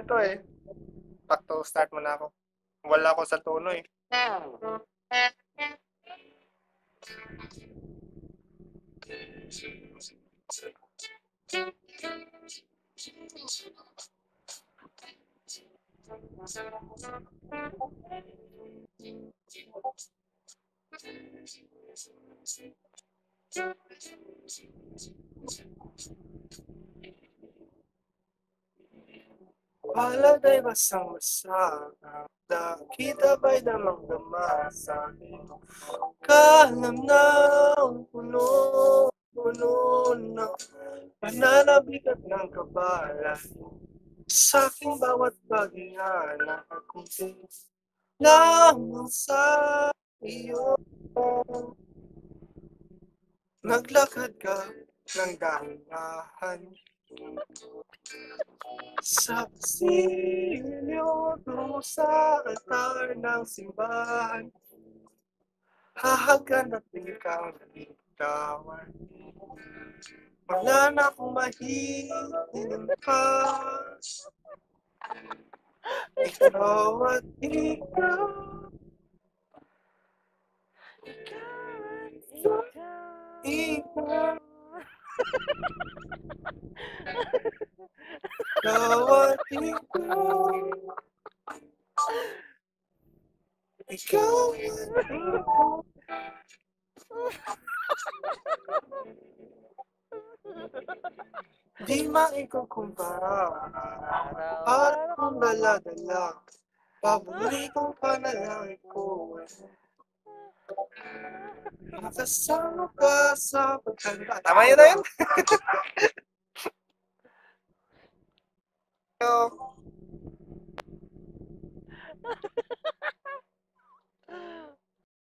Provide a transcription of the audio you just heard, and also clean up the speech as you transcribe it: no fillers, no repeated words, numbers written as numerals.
Ito eh. Sakto, start mo na ako. Wala ako sa tono eh. Palad ay basang-basa, kita ba'y damang-dama sa akin? Kalam ng puno-puno ng pananabik at ng kabalan. Sa aking bawat bagay na nakunti lamang sa iyo. Naglakad ka ng dahan-dahan sa pasilyo tungo sa altar ng simbahan. Hahaganap ikaw na ligawan. Wala na akong mahihiling pa. Ikaw at ikaw. Ikaw. Ikaw at ikaw. Ikaw at ikaw. Di maikukumpara. Para kung dala-dala. Paborito ka na lang ko. Nakasama ka sa pagkanda. Tama yun na yun?